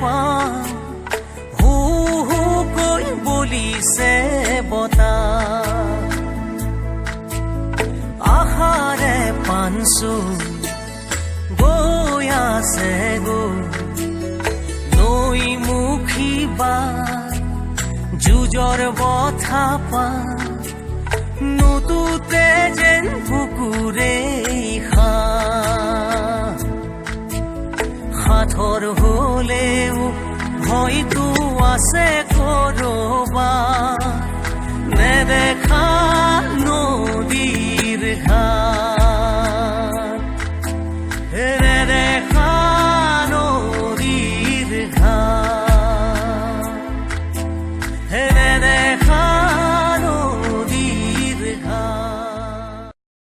পাওঁ হু হু কৈ বলিছে বতাহ আশাৰে পানছো গৈ আছে নৈমুখী বা যুঁজৰ বথা পা নুতুতে যেন বুকুৰে সাঁথৰ হলেও হয়তো আছে কৰবা নেদেখা নদীৰ ঘাট নেদেখা নদীৰ ঘাট